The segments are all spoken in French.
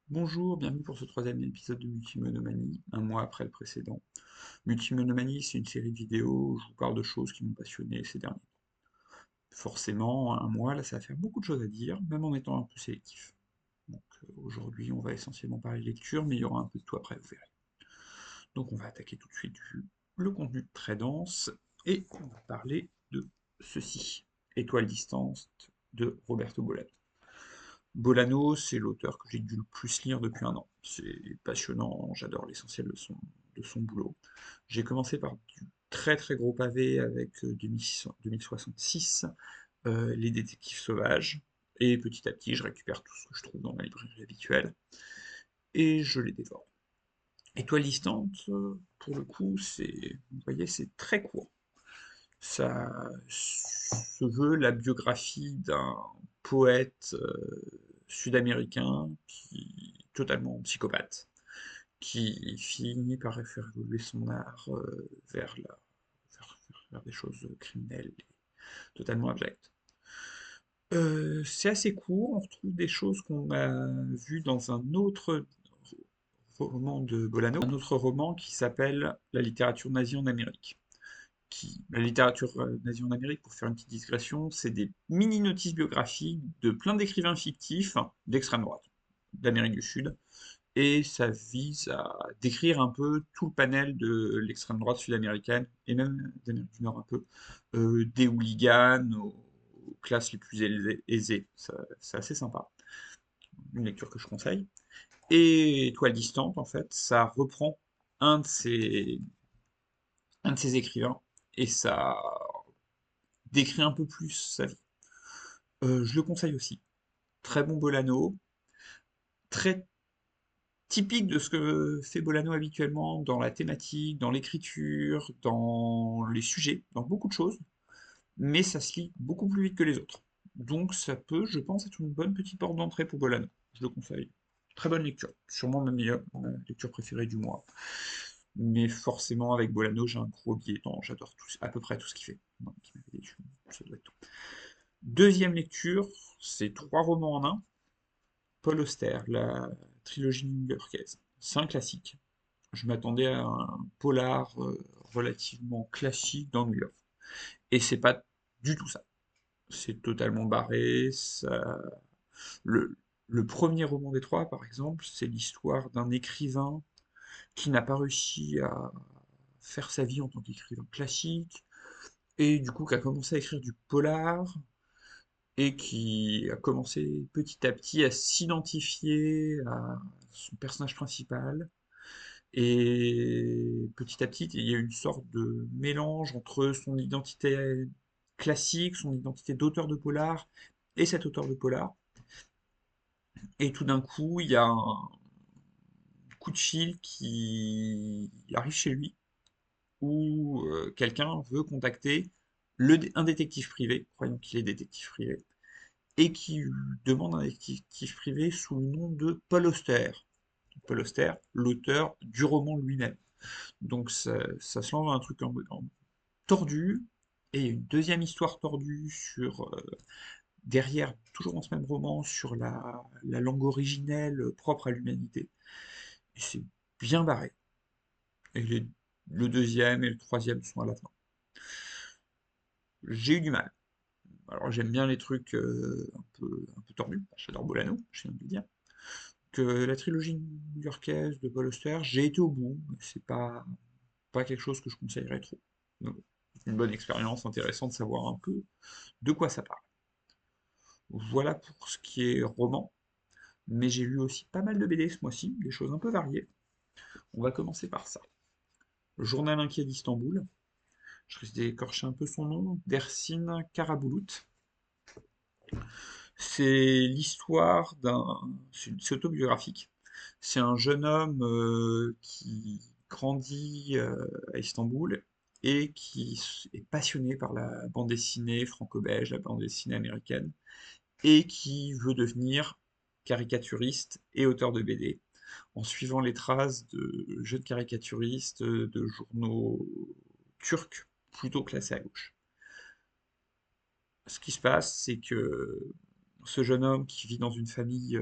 Bonjour, bienvenue pour ce troisième épisode de Multimonomanie, un mois après le précédent. Multimonomanie, c'est une série de vidéos où je vous parle de choses qui m'ont passionné ces derniers temps. Forcément, un mois, là, ça va faire beaucoup de choses à dire, même en étant un peu sélectif. Donc aujourd'hui, on va essentiellement parler de lecture, mais il y aura un peu de tout après, vous verrez. Donc on va attaquer tout de suite le contenu très dense, et on va parler de ceci. Étoile distante de Roberto Bolaño. Bolano, c'est l'auteur que j'ai dû le plus lire depuis un an. C'est passionnant, j'adore l'essentiel de son boulot. J'ai commencé par du très très gros pavé avec 2066, Les Détectives Sauvages, et petit à petit je récupère tout ce que je trouve dans ma librairie habituelle, et je les dévore. Étoile distante, pour le coup, vous voyez, c'est très court. Ça se veut la biographie d'un poète sud-américain qui totalement psychopathe, qui finit par faire évoluer son art vers des choses criminelles et totalement abjectes. C'est assez court, on retrouve des choses qu'on a vues dans un autre roman de Bolano, un autre roman qui s'appelle La littérature nazie en Amérique. La littérature nazie en Amérique, pour faire une petite digression, c'est des mini-notices biographiques de plein d'écrivains fictifs d'extrême droite, d'Amérique du Sud, et ça vise à décrire un peu tout le panel de l'extrême droite sud-américaine, et même d'Amérique du Nord un peu, des hooligans aux classes les plus aisées. C'est assez sympa, une lecture que je conseille. Et Étoile distante, en fait, ça reprend un de ces, un de ces écrivains, et ça décrit un peu plus sa vie. Je le conseille aussi. Très bon Bolano, très typique de ce que fait Bolano habituellement dans la thématique, dans l'écriture, dans les sujets, dans beaucoup de choses, mais ça se lit beaucoup plus vite que les autres. Donc ça peut, je pense, être une bonne petite porte d'entrée pour Bolano. Je le conseille. Très bonne lecture. Sûrement ma lecture préférée du mois. Mais forcément, avec Bolano, j'ai un gros biais dans j'adore à peu près tout ce qu'il fait. Non, qui m'avait déçu, ça doit être tout. Deuxième lecture, c'est trois romans en un. Paul Auster, la trilogie new-yorkaise. C'est un classique. Je m'attendais à un polar relativement classique dans New York. Et c'est pas du tout ça. C'est totalement barré. Le, le premier roman des trois, par exemple, c'est l'histoire d'un écrivain qui n'a pas réussi à faire sa vie en tant qu'écrivain classique, et du coup qui a commencé à écrire du polar, et qui a commencé petit à petit à s'identifier à son personnage principal. Et petit à petit, il y a une sorte de mélange entre son identité classique, son identité d'auteur de polar, et cet auteur de polar. Et tout d'un coup, il y a un coup de fil qui arrive chez lui, où quelqu'un veut contacter un détective privé, croyant qu'il est détective privé, et qui demande un détective privé sous le nom de Paul Auster. Paul Auster, l'auteur du roman lui-même. Donc ça se lance dans un truc en tordu, et une deuxième histoire tordue derrière, toujours dans ce même roman, sur la langue originelle propre à l'humanité. Et c'est bien barré. Et le deuxième et le troisième sont à la fin. J'ai eu du mal. Alors j'aime bien les trucs un peu tordus. J'adore Bolano, je viens de le dire. Que la trilogie new-yorkaise de Paul Auster, j'ai été au bout, mais c'est pas quelque chose que je conseillerais trop. Donc, une bonne expérience, intéressant de savoir un peu de quoi ça parle. Voilà pour ce qui est roman, mais j'ai lu aussi pas mal de BD ce mois-ci, des choses un peu variées. On va commencer par ça. Le Journal inquiet d'Istanbul, je risque d'écorcher un peu son nom, d'Ersin Karabulut. C'est l'histoire c'est autobiographique. C'est un jeune homme qui grandit à Istanbul et qui est passionné par la bande dessinée franco-belge, la bande dessinée américaine, et qui veut devenir caricaturiste et auteur de BD, en suivant les traces de jeunes caricaturistes de journaux turcs plutôt classés à gauche. Ce qui se passe, c'est que ce jeune homme qui vit dans une famille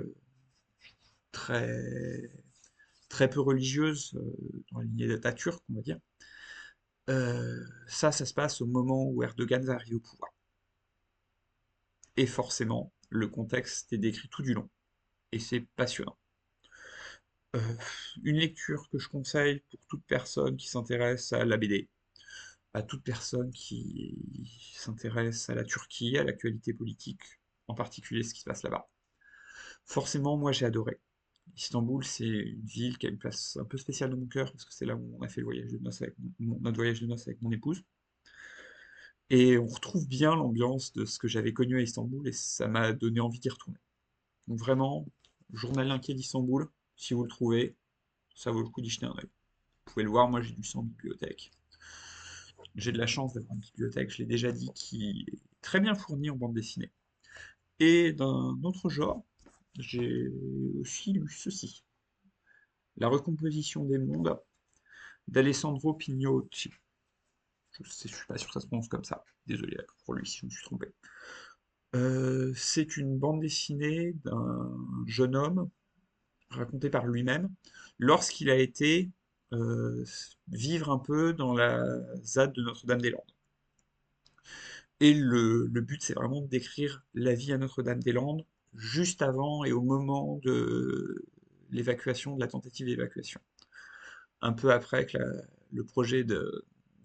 très, très peu religieuse, dans la lignée d'Atatürk, on va dire. Ça se passe au moment où Erdogan arrive au pouvoir. Et forcément, le contexte est décrit tout du long. Et c'est passionnant. Euh, une lecture que je conseille pour toute personne qui s'intéresse à la BD, à toute personne qui s'intéresse à la Turquie, à l'actualité politique, en particulier ce qui se passe là-bas. Forcément, moi j'ai adoré. Istanbul, c'est une ville qui a une place un peu spéciale dans mon cœur, parce que c'est là où on a fait le voyage de noces avec notre voyage de noces avec mon épouse. Et on retrouve bien l'ambiance de ce que j'avais connu à Istanbul, et ça m'a donné envie d'y retourner. Donc vraiment, Journal inquiet d'Istanbul, si vous le trouvez, ça vaut le coup d'y jeter un œil. Vous pouvez le voir, moi j'ai du sang en bibliothèque. J'ai de la chance d'avoir une bibliothèque, je l'ai déjà dit, qui est très bien fournie en bande dessinée. Et d'un autre genre, j'ai aussi lu ceci. La recomposition des mondes d'Alessandro Pignotti. Je suis pas sûr que ça se prononce comme ça. Désolé pour lui si je me suis trompé. C'est une bande dessinée d'un jeune homme raconté par lui-même lorsqu'il a été vivre un peu dans la ZAD de Notre-Dame-des-Landes. Et le but, c'est vraiment de décrire la vie à Notre-Dame-des-Landes juste avant et au moment de l'évacuation, de la tentative d'évacuation. Un peu après que le projet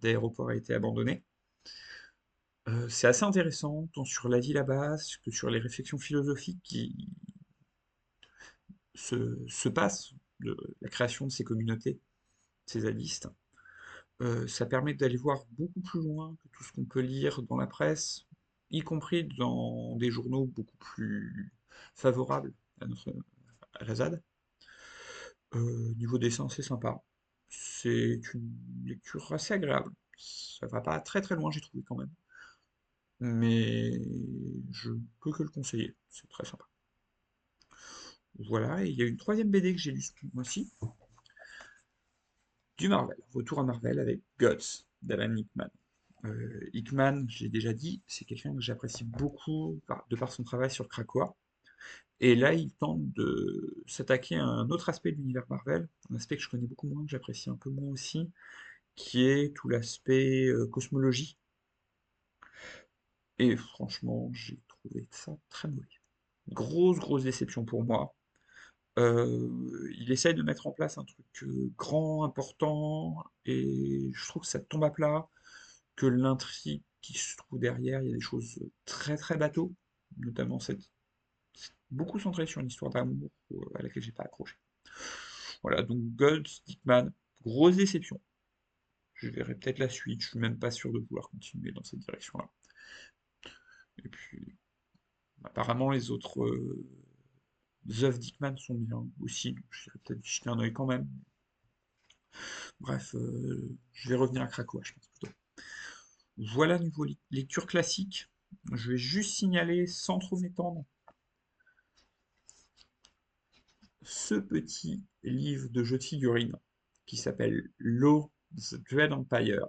d'aéroport a été abandonné. C'est assez intéressant, tant sur la vie là-bas que sur les réflexions philosophiques qui se passent de la création de ces communautés, ces zadistes. Ça permet d'aller voir beaucoup plus loin que tout ce qu'on peut lire dans la presse, y compris dans des journaux beaucoup plus favorables à la ZAD. Niveau dessin, c'est sympa. C'est une lecture assez agréable. Ça va pas très très loin, j'ai trouvé quand même. Mais je peux que le conseiller. C'est très sympa. Voilà, et il y a une troisième BD que j'ai lue ce mois-ci, du Marvel. Retour à Marvel avec Guts d'Alan Hickman. Hickman, j'ai déjà dit, c'est quelqu'un que j'apprécie beaucoup de par son travail sur Krakoa. Et là, il tente de s'attaquer à un autre aspect de l'univers Marvel, un aspect que je connais beaucoup moins, que j'apprécie un peu moins aussi, qui est tout l'aspect cosmologie. Et franchement, j'ai trouvé ça très mauvais. Grosse déception pour moi. Il essaye de mettre en place un truc grand, important, et je trouve que ça tombe à plat, que l'intrigue qui se trouve derrière, il y a des choses très bateau, notamment beaucoup centré sur une histoire d'amour à laquelle j'ai pas accroché. Voilà, donc Gold, Stickman, grosse déception. Je verrai peut-être la suite, je suis même pas sûr de vouloir continuer dans cette direction-là. Et puis, apparemment, les autres œuvres d'Hickman sont bien aussi, donc j'irai peut-être jeter un œil quand même. Bref, je vais revenir à Krakow, je pense plutôt. Voilà, niveau lecture classique. Je vais juste signaler, sans trop m'étendre, ce petit livre de jeu de figurines qui s'appelle Law the Dread Empire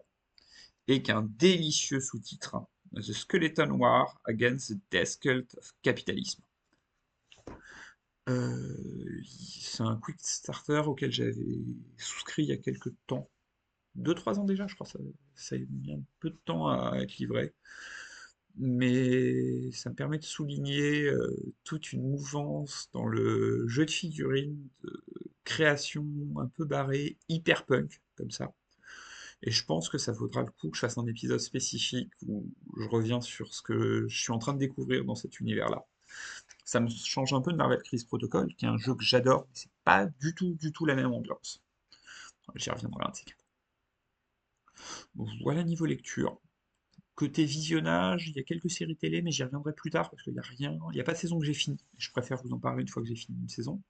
et qui a un délicieux sous-titre, hein, The Skeleton War Against the Death Cult of Capitalism. C'est un quick starter auquel j'avais souscrit il y a quelques temps, 2-3 ans déjà, je crois, ça a mis un peu de temps à être livré. Mais ça me permet de souligner toute une mouvance dans le jeu de figurines, de création un peu barrée, hyper punk, comme ça. Et je pense que ça vaudra le coup que je fasse un épisode spécifique où je reviens sur ce que je suis en train de découvrir dans cet univers-là. Ça me change un peu de Marvel Crisis Protocol, qui est un jeu que j'adore, mais c'est pas du tout la même ambiance. J'y reviendrai un de ces quatre. Voilà niveau lecture. Côté visionnage, il y a quelques séries télé, mais j'y reviendrai plus tard parce qu'il n'y a rien, il n'y a pas de saison que j'ai fini. Je préfère vous en parler une fois que j'ai fini une saison.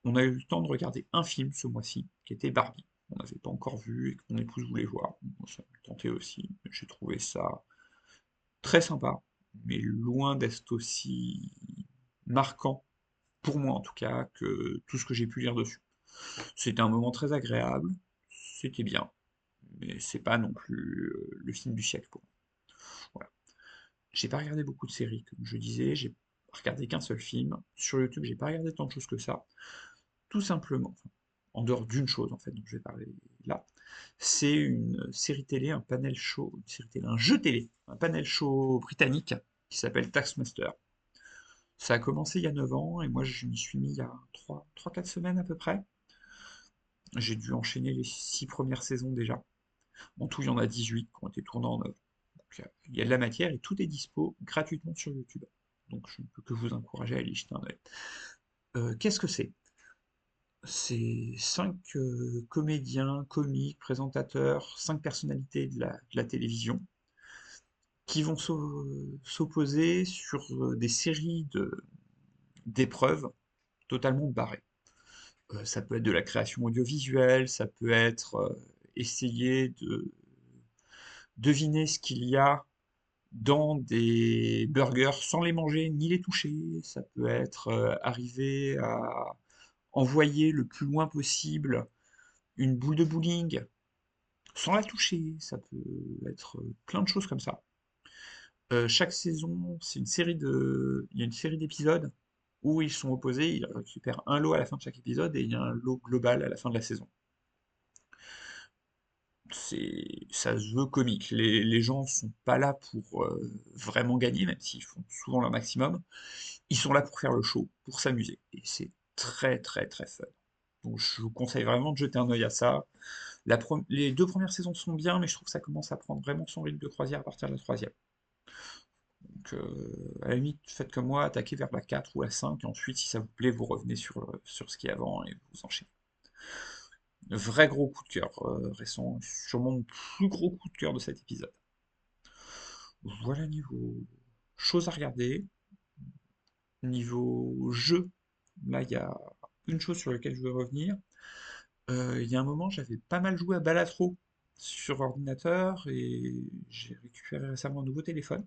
On a eu le temps de regarder un film ce mois-ci, qui était Barbie. On n'avait pas encore vu et que mon épouse voulait voir. Moi, ça me tentait aussi. J'ai trouvé ça très sympa, mais loin d'être aussi marquant, pour moi en tout cas, que tout ce que j'ai pu lire dessus. C'était un moment très agréable, c'était bien, mais c'est pas non plus le film du siècle pour moi. Voilà. J'ai pas regardé beaucoup de séries, comme je disais, j'ai regardé qu'un seul film. Sur YouTube, j'ai pas regardé tant de choses que ça. Tout simplement, enfin, en dehors d'une chose en fait dont je vais parler là, c'est une série télé, un panel show, une série télé, un jeu télé, un panel show britannique qui s'appelle Taskmaster. Ça a commencé il y a 9 ans et moi je m'y suis mis il y a 3-4 semaines à peu près. J'ai dû enchaîner les 6 premières saisons déjà. En tout, il y en a 18 qui ont été tournées en œuvre. Donc, il y a de la matière et tout est dispo gratuitement sur YouTube. Donc je ne peux que vous encourager à aller y jeter un œil. Qu'est-ce que c'est? C'est 5 comédiens, comiques, présentateurs, 5 personnalités de la télévision qui vont s'opposer sur des séries d'épreuves totalement barrées. Ça peut être de la création audiovisuelle, ça peut être essayer de deviner ce qu'il y a dans des burgers sans les manger ni les toucher. Ça peut être arriver à envoyer le plus loin possible une boule de bowling sans la toucher. Ça peut être plein de choses comme ça. Chaque saison, il y a une série d'épisodes où ils sont opposés, ils récupèrent un lot à la fin de chaque épisode et il y a un lot global à la fin de la saison. Ça se veut comique. Les gens sont pas là pour vraiment gagner, même s'ils font souvent leur maximum. Ils sont là pour faire le show, pour s'amuser. Et c'est très très très fun. Donc je vous conseille vraiment de jeter un œil à ça. Les 2 premières saisons sont bien, mais je trouve que ça commence à prendre vraiment son rythme de croisière à partir de la troisième. Donc à la limite, faites comme moi, attaquez vers la 4 ou la 5, et ensuite, si ça vous plaît, vous revenez sur ce qui est avant et vous enchaînez. Vrai gros coup de cœur récent, sûrement mon plus gros coup de cœur de cet épisode. Voilà niveau choses à regarder. Niveau jeu, là il y a une chose sur laquelle je veux revenir. Il y a un moment, j'avais pas mal joué à Balatro sur ordinateur et j'ai récupéré récemment un nouveau téléphone.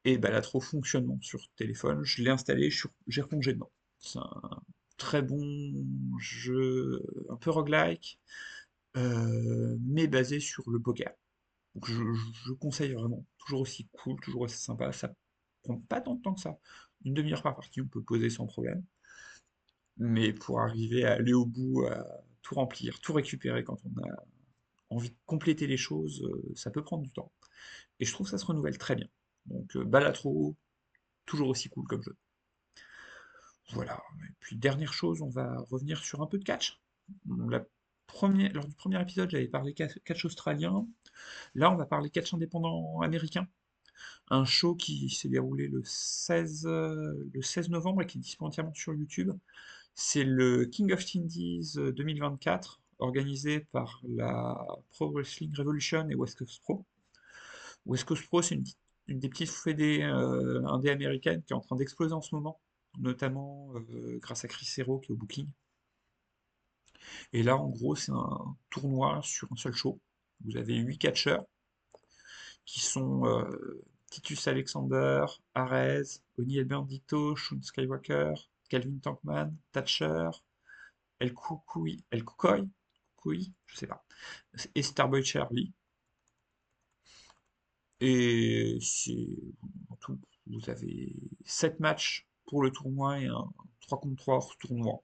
Et Balatro fonctionnement sur téléphone, je l'ai installé, j'ai replongé dedans. C'est un très bon jeu, un peu roguelike, mais basé sur le poker. Donc je conseille vraiment, toujours aussi cool, toujours aussi sympa, ça prend pas tant de temps que ça. Une demi-heure par partie, on peut poser sans problème. Mais pour arriver à aller au bout, à tout remplir, tout récupérer quand on a envie de compléter les choses, ça peut prendre du temps. Et je trouve que ça se renouvelle très bien. Donc Balatro, toujours aussi cool comme jeu. Voilà. Et puis dernière chose, on va revenir sur un peu de catch. Lors du premier épisode, j'avais parlé catch australien. Là, on va parler catch indépendant américain. Un show qui s'est déroulé le 16 novembre et qui est disponible entièrement sur YouTube. C'est le King of Indies 2024, organisé par la Pro Wrestling Revolution et West Coast Pro. West Coast Pro, c'est une des petites fédés indé américaines qui est en train d'exploser en ce moment, notamment grâce à Chris Hero qui est au booking. Et là, en gros, c'est un tournoi sur un seul show. Vous avez 8 catcheurs qui sont Titus Alexander, Arez, Oni El Bandito, Shun Skywalker, Calvin Tankman, Thatcher, El Kukoi, je sais pas, et Starboy Charlie. Et en tout, vous avez 7 matchs pour le tournoi et un 3 contre 3 hors tournoi.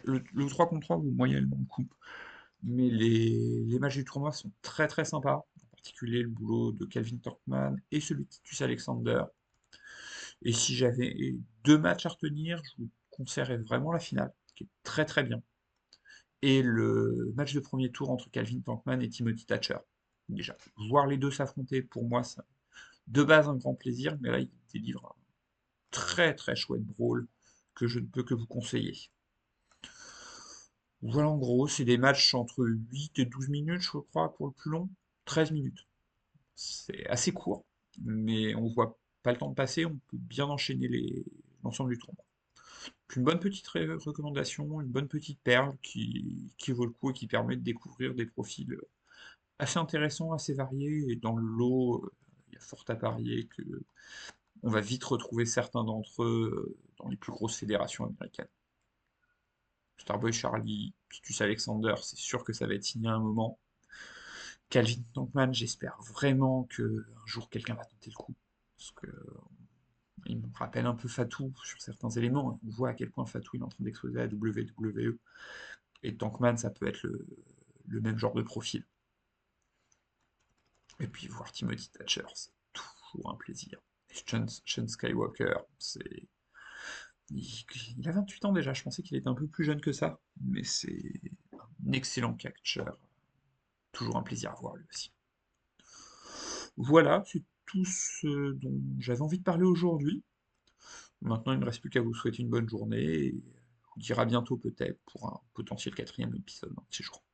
Le 3 contre 3 vous moyennement le coupe, mais les matchs du tournoi sont très très sympas, en particulier le boulot de Calvin Torkman et celui de Titus Alexander. Et si j'avais 2 matchs à retenir, je vous conseillerais vraiment la finale, qui est très très bien. Et le match de premier tour entre Calvin Tankman et Timothy Thatcher. Déjà, voir les deux s'affronter, pour moi, ça, de base un grand plaisir, mais là, il délivre un très très chouette brawl que je ne peux que vous conseiller. Voilà, en gros, c'est des matchs entre 8 et 12 minutes, je crois, pour le plus long. 13 minutes. C'est assez court, mais on voit pas le temps de passer, on peut bien enchaîner l'ensemble du tournoi. Puis une bonne petite recommandation, une bonne petite perle qui vaut le coup et qui permet de découvrir des profils assez intéressants, assez variés, et dans le lot, il y a fort à parier que on va vite retrouver certains d'entre eux dans les plus grosses fédérations américaines. Starboy Charlie, Titus Alexander, c'est sûr que ça va être signé à un moment. Calvin Tankman, j'espère vraiment que un jour quelqu'un va tenter le coup. Parce que il me rappelle un peu Fatou sur certains éléments. On voit à quel point Fatou il est en train d'exploser à la WWE. Et Tankman, ça peut être le même genre de profil. Et puis voir Timothy Thatcher, c'est toujours un plaisir. Et Sean Skywalker, il a 28 ans déjà, je pensais qu'il était un peu plus jeune que ça, mais c'est un excellent catcheur. Toujours un plaisir à voir lui aussi. Voilà, c'est tout ce dont j'avais envie de parler aujourd'hui. Maintenant, il ne me reste plus qu'à vous souhaiter une bonne journée et je vous dire à bientôt peut-être pour un potentiel quatrième épisode dans ces jours.